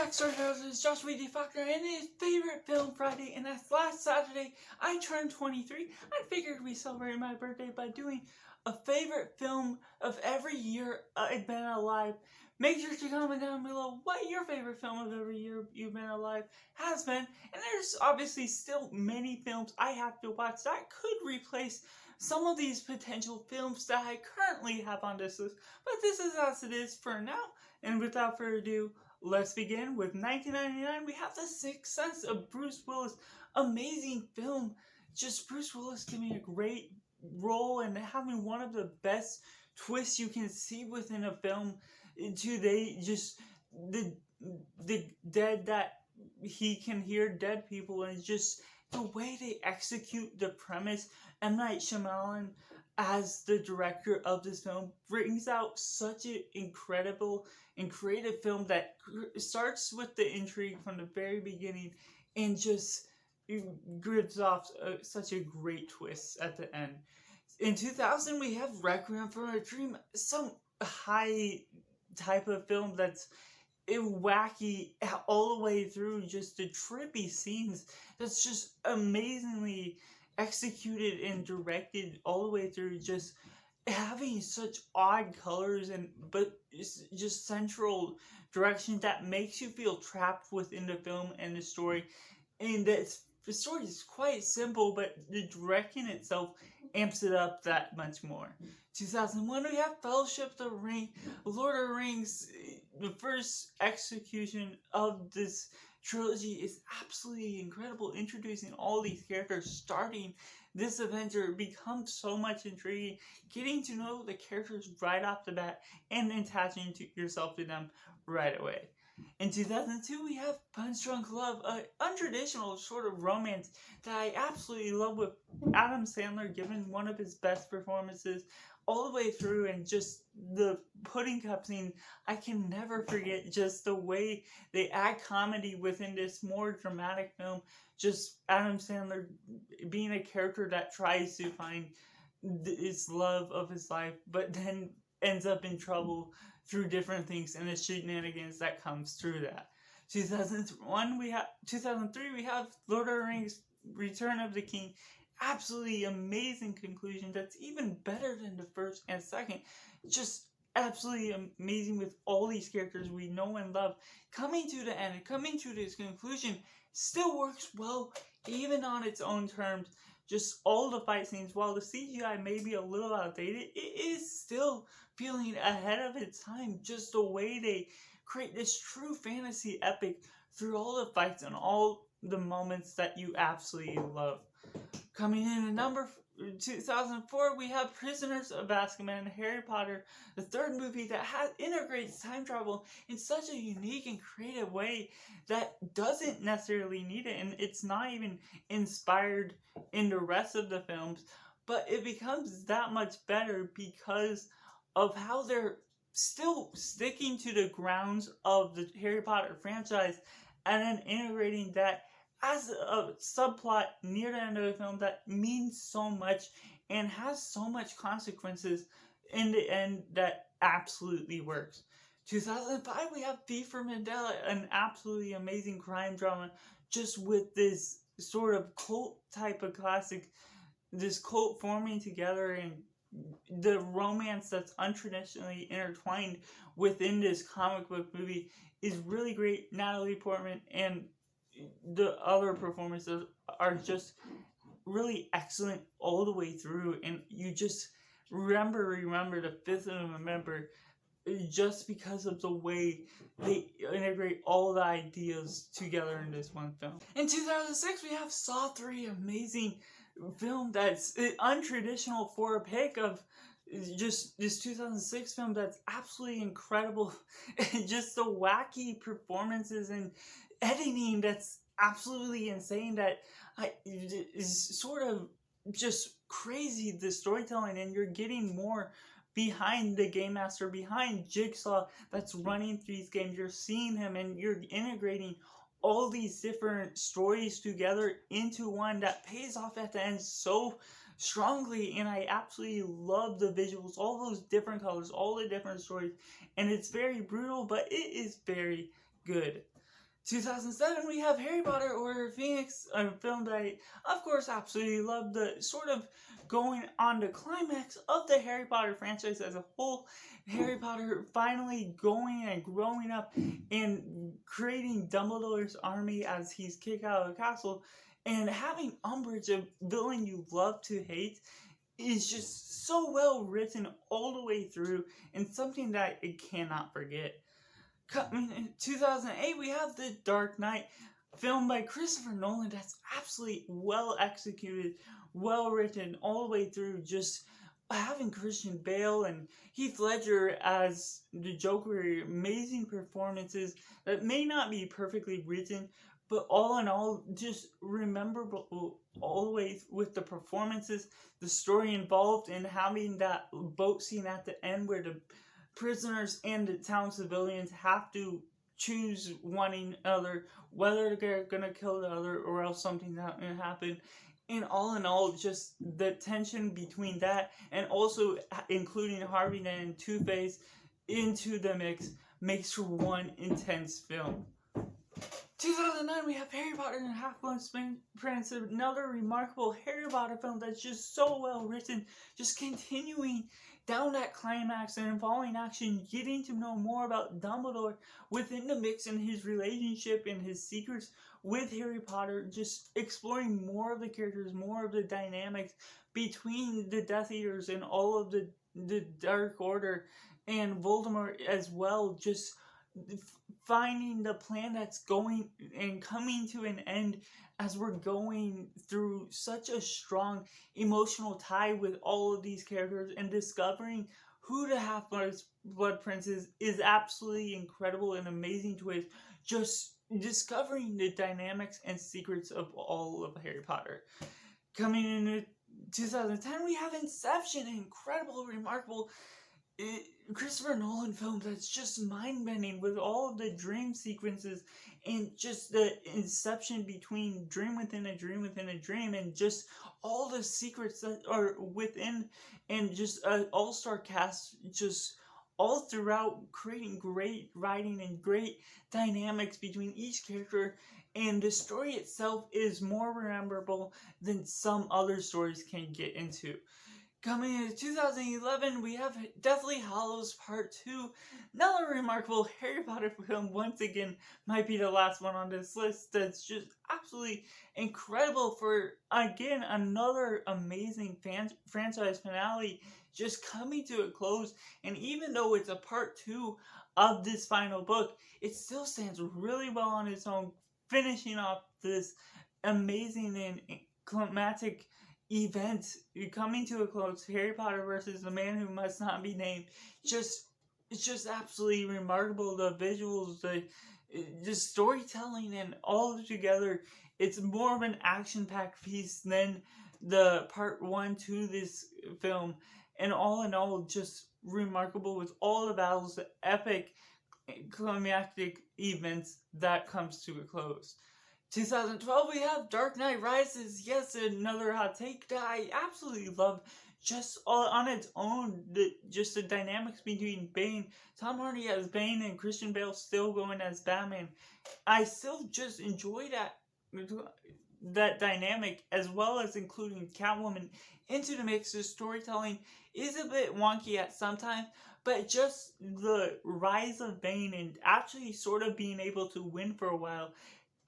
back, Storytellers. It's Joshua D. Faulkner, and his favorite film Friday. And that's last Saturday, I turned 23. I figured we celebrate my birthday by doing a favorite film of every year I've been alive. Make sure to comment down below what your favorite film of every year you've been alive has been. And there's obviously still many films I have to watch that could replace some of these potential films that I currently have on this list. But this is as it is for now. And without further ado, let's begin with 1999. We have The Sixth Sense of Bruce Willis. Amazing film. Just Bruce Willis giving a great role and having one of the best twists you can see within a film today. Just the dead that he can hear dead people, and just the way they execute the premise. M. Night Shyamalan, as the director of this film, brings out such an incredible and creative film that starts with the intrigue from the very beginning and just grids off such a great twist at the end. In 2000, we have Requiem for a Dream, some high type of film that's wacky all the way through, just the trippy scenes that's just amazingly executed and directed all the way through, just having such odd colors but just central direction that makes you feel trapped within the film and the story. And the story is quite simple, but the directing itself amps it up that much more. 2001, we have Fellowship of the Ring, Lord of the Rings. The first execution of this trilogy is absolutely incredible, introducing all these characters, starting this adventure becomes so much intriguing, getting to know the characters right off the bat and attaching yourself to them right away. In 2002, we have Punch Drunk Love, an untraditional sort of romance that I absolutely love, with Adam Sandler giving one of his best performances all the way through, and just the pudding cup scene. I can never forget just the way they add comedy within this more dramatic film. Just Adam Sandler being a character that tries to find his love of his life, but then ends up in trouble through different things and the shenanigans that comes through that. 2003, we have Lord of the Rings, Return of the King. Absolutely amazing conclusion that's even better than the first and second. Just absolutely amazing, with all these characters we know and love coming to the end, coming to this conclusion. Still works well even on its own terms. Just all the fight scenes, while the CGI may be a little outdated, it is still feeling ahead of its time. Just the way they create this true fantasy epic through all the fights and all the moments that you absolutely love. Coming in at number 2004, we have Prisoners of Basketman, Harry Potter, the third movie that integrates time travel in such a unique and creative way that doesn't necessarily need it, and it's not even inspired in the rest of the films, but it becomes that much better because of how they're still sticking to the grounds of the Harry Potter franchise and then integrating that as a subplot near the end of the film that means so much and has so much consequences in the end that absolutely works. 2005, we have V for Mandela, an absolutely amazing crime drama, just with this sort of cult type of classic, this cult forming together, and the romance that's untraditionally intertwined within this comic book movie is really great. Natalie Portman and the other performances are just really excellent all the way through, and you just remember the 5th of November just because of the way they integrate all the ideas together in this one film. In 2006, we have Saw 3, amazing film that's untraditional for a pick of just this 2006 film that's absolutely incredible. And just the wacky performances and editing that's absolutely insane, that is sort of just crazy, the storytelling, and you're getting more behind the game master, behind Jigsaw that's running through these games. You're seeing him and you're integrating all these different stories together into one that pays off at the end so strongly. And I absolutely love the visuals, all those different colors, all the different stories, and it's very brutal, but it is very good. 2007, we have Harry Potter Order of Phoenix, a film that I, of course, absolutely love. The sort of going on the climax of the Harry Potter franchise as a whole. Harry Potter finally going and growing up and creating Dumbledore's army as he's kicked out of the castle, and having Umbridge, a villain you love to hate, is just so well written all the way through, and something that I cannot forget. In 2008, we have The Dark Knight, film by Christopher Nolan, that's absolutely well executed, well written all the way through. Just having Christian Bale and Heath Ledger as the Joker, amazing performances that may not be perfectly written, but all in all, just rememberable all the way with the performances, the story involved, and having that boat scene at the end where the prisoners and the town civilians have to choose one another, whether they're gonna kill the other or else something's not gonna happen. And all in all, just the tension between that, and also including Harvey Dent and Two-Face into the mix, makes for one intense film. 2009, we have Harry Potter and the Half-Blood Prince, another remarkable Harry Potter film that's just so well written, just continuing down that climax and involving action, getting to know more about Dumbledore within the mix and his relationship and his secrets with Harry Potter, just exploring more of the characters, more of the dynamics between the Death Eaters and all of the Dark Order and Voldemort as well, just finding the plan that's going and coming to an end as we're going through such a strong emotional tie with all of these characters, and discovering who the Half-Blood Prince is absolutely incredible and amazing twist. Just discovering the dynamics and secrets of all of Harry Potter. Coming in 2010, we have Inception, an incredible, remarkable Christopher Nolan film that's just mind-bending with all of the dream sequences and just the inception between dream within a dream within a dream, and just all the secrets that are within, and just an all-star cast just all throughout, creating great writing and great dynamics between each character. And the story itself is more memorable than some other stories can get into. Coming in 2011, we have Deathly Hallows Part 2. Another remarkable Harry Potter film, once again, might be the last one on this list. That's just absolutely incredible for, again, another amazing franchise finale just coming to a close. And even though it's a part 2 of this final book, it still stands really well on its own, finishing off this amazing and climatic event coming to a close. Harry Potter versus the Man Who Must Not Be Named. It's just absolutely remarkable. The visuals, the storytelling, and all together, it's more of an action-packed piece than the part 1 to this film. And all in all, just remarkable with all the battles, the epic climactic events that comes to a close. 2012, we have Dark Knight Rises. Yes, another hot take that I absolutely love. Just on its own, just the dynamics between Bane, Tom Hardy as Bane, and Christian Bale still going as Batman. I still just enjoy that dynamic, as well as including Catwoman into the mix. The storytelling is a bit wonky at sometimes, but just the rise of Bane and actually sort of being able to win for a while,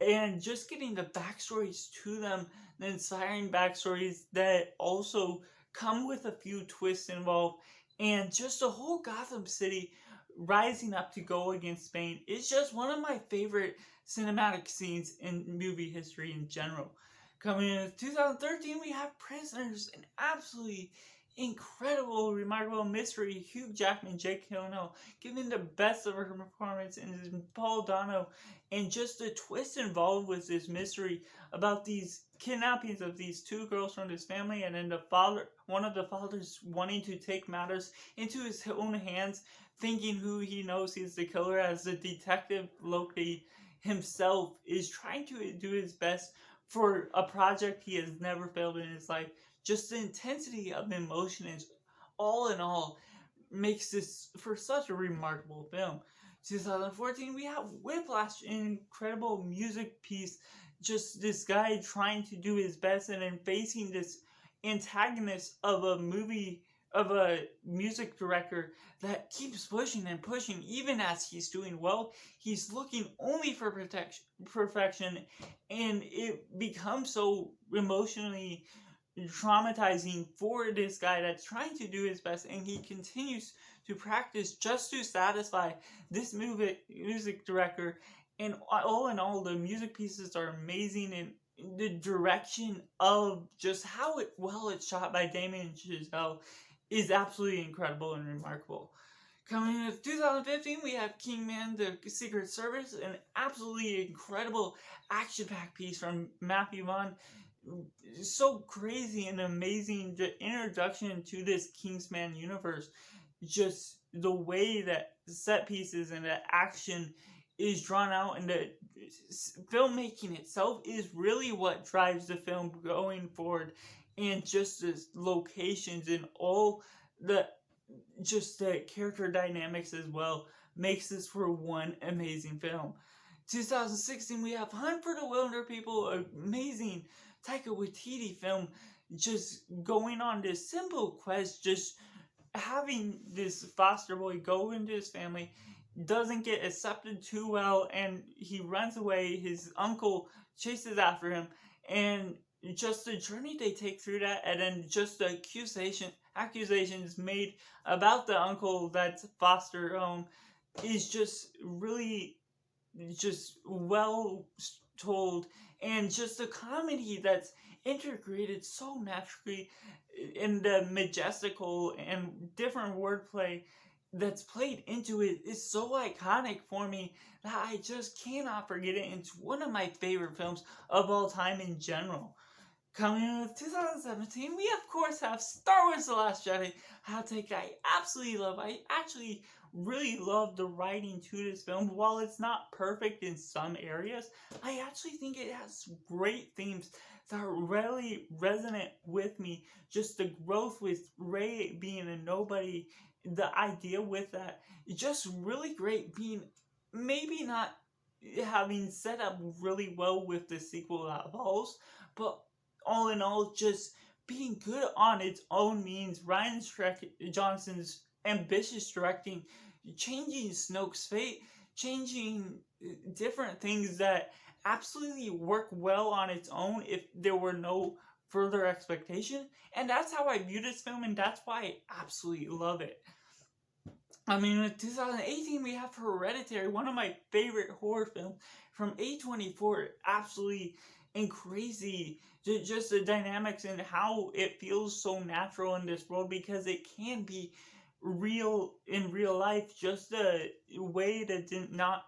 and just getting the backstories to them, the inspiring backstories that also come with a few twists involved, and just the whole Gotham City rising up to go against Bane is just one of my favorite cinematic scenes in movie history in general. Coming in 2013, we have Prisoners, an absolutely incredible, remarkable mystery. Hugh Jackman, Jake Gyllenhaal giving the best of her performance, and Paul Dano, and just the twist involved with this mystery about these kidnappings of these two girls from this family, and then one of the fathers wanting to take matters into his own hands, thinking who he knows is the killer, as the detective Loki himself is trying to do his best for a project he has never failed in his life. Just the intensity of emotion is all in all makes this for such a remarkable film. 2014, we have Whiplash, an incredible music piece. Just this guy trying to do his best and then facing this antagonist of a music director that keeps pushing and pushing. Even as he's doing well, he's looking only for perfection, and it becomes so emotionally traumatizing for this guy that's trying to do his best, and he continues to practice just to satisfy this music director. And all in all, the music pieces are amazing, and the direction of just how it's shot by Damien Chazelle is absolutely incredible and remarkable. Coming in 2015, we have Kingman, The Secret Service, an absolutely incredible action-packed piece from Matthew Vaughn. So crazy and amazing, the introduction to this Kingsman universe. Just the way that set pieces and the action is drawn out, and the filmmaking itself is really what drives the film going forward. And just the locations and all the character dynamics as well makes this for one amazing film. 2016, we have Hunt for the Wilderpeople, amazing Taika Waititi film, just going on this simple quest, just having this foster boy go into his family, doesn't get accepted too well, and he runs away. His uncle chases after him, and just the journey they take through that, and then just the accusations made about the uncle that's foster home is just really just well told, and just the comedy that's integrated so naturally in the majestical and different wordplay that's played into it is so iconic for me that I just cannot forget it. It's one of my favorite films of all time in general. Coming in with 2017, we of course have Star Wars The Last Jedi, a take I absolutely love. I actually really love the writing to this film. While it's not perfect in some areas, I actually think it has great themes that are really resonant with me. Just the growth with Rey being a nobody, the idea with that, just really great, being maybe not having set up really well with the sequel that follows, but all in all, just being good on its own means. Ryan Johnson's ambitious directing, changing Snoke's fate, changing different things that absolutely work well on its own if there were no further expectation. And that's how I view this film, and that's why I absolutely love it. I mean, in 2018, we have Hereditary, one of my favorite horror films from A24. Absolutely and crazy, just the dynamics and how it feels so natural in this world, because it can be real in real life. Just the way that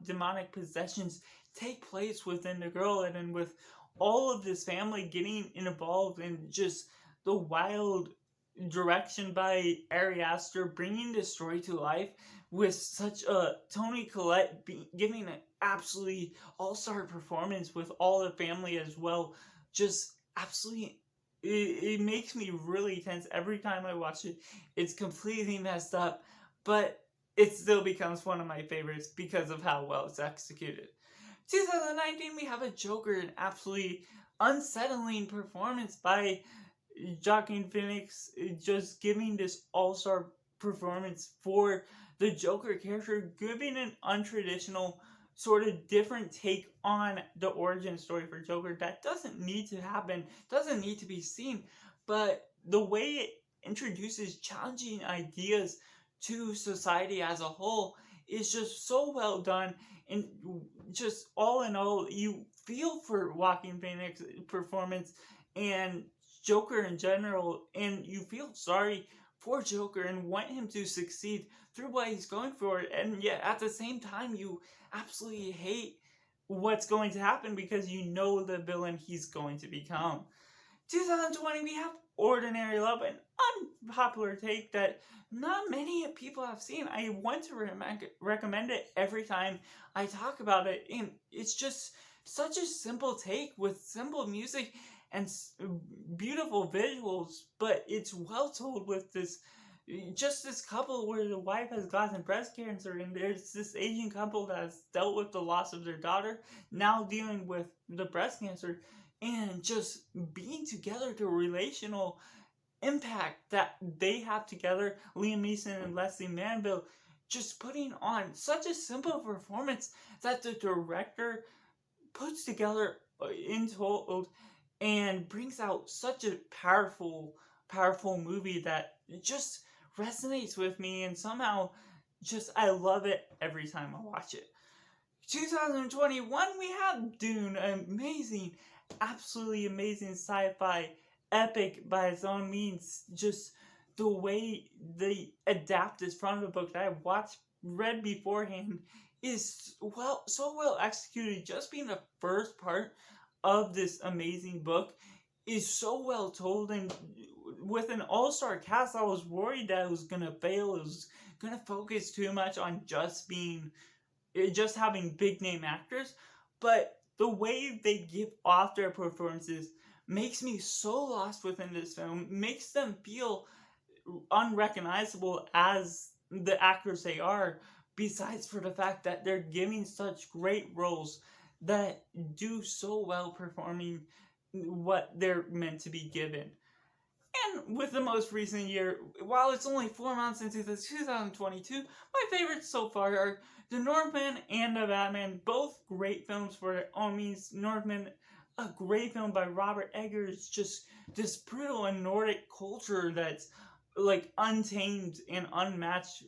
demonic possessions take place within the girl, and then with all of this family getting involved, and just the wild direction by Ari Aster bringing this story to life with such a Toni Collette giving an absolutely all-star performance with all the family as well. Just absolutely, it makes me really tense every time I watch it. It's completely messed up, but it still becomes one of my favorites because of how well it's executed. 2019, we have a Joker, an absolutely unsettling performance by Joaquin Phoenix, just giving this all-star performance for the Joker character, giving an untraditional sort of different take on the origin story for Joker that doesn't need to happen, doesn't need to be seen, but the way it introduces challenging ideas to society as a whole is just so well done. And just all in all, you feel for Joaquin Phoenix's performance and Joker in general, and you feel sorry for Joker and want him to succeed through what he's going for, and yet at the same time you absolutely hate what's going to happen because you know the villain he's going to become. 2020, we have Ordinary Love, an unpopular take that not many people have seen. I want to recommend it every time I talk about it, and it's just such a simple take with simple music and beautiful visuals, but it's well told with this just this couple where the wife has gotten breast cancer, and there's this Asian couple that has dealt with the loss of their daughter, now dealing with the breast cancer, and just being together, the relational impact that they have together, Liam Neeson and Leslie Manville, just putting on such a simple performance that the director puts together in total and brings out such a powerful movie that just resonates with me, and somehow just I love it every time I watch it. 2021, we have Dune, amazing, absolutely amazing sci-fi epic by its own means. Just the way they adapt this from the book that I read beforehand is so well executed. Just being the first part of this amazing book is so well told, and with an all-star cast, I was worried that it was gonna fail. It was gonna focus too much on just having big name actors, but the way they give off their performances makes me so lost within this film, makes them feel unrecognizable as the actors they are, besides for the fact that they're giving such great roles that do so well performing what they're meant to be given. And with the most recent year, while it's only 4 months into the 2022, my favorites so far are The Northman and The Batman, both great films for their own means. Northman, a great film by Robert Eggers, just this brutal and Nordic culture that's like untamed and unmatched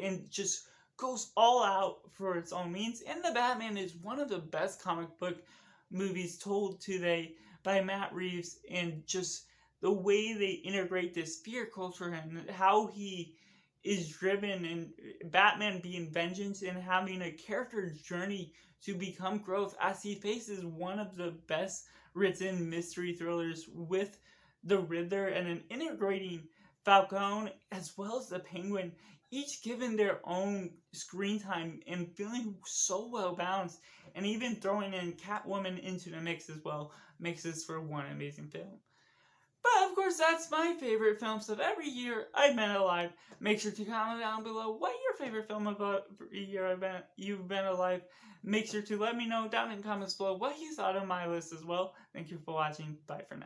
and just goes all out for its own means. And The Batman is one of the best comic book movies told today by Matt Reeves, and just the way they integrate this fear culture and how he is driven, and Batman being vengeance and having a character's journey to become growth as he faces one of the best written mystery thrillers with the Riddler, and an integrating Falcone as well as the Penguin, each given their own screen time and feeling so well balanced, and even throwing in Catwoman into the mix as well makes this for one amazing film. But of course, that's my favorite films of every year I've been alive. Make sure to comment down below what your favorite film of every year you've been alive. Make sure to let me know down in the comments below what you thought of my list as well. Thank you for watching. Bye for now.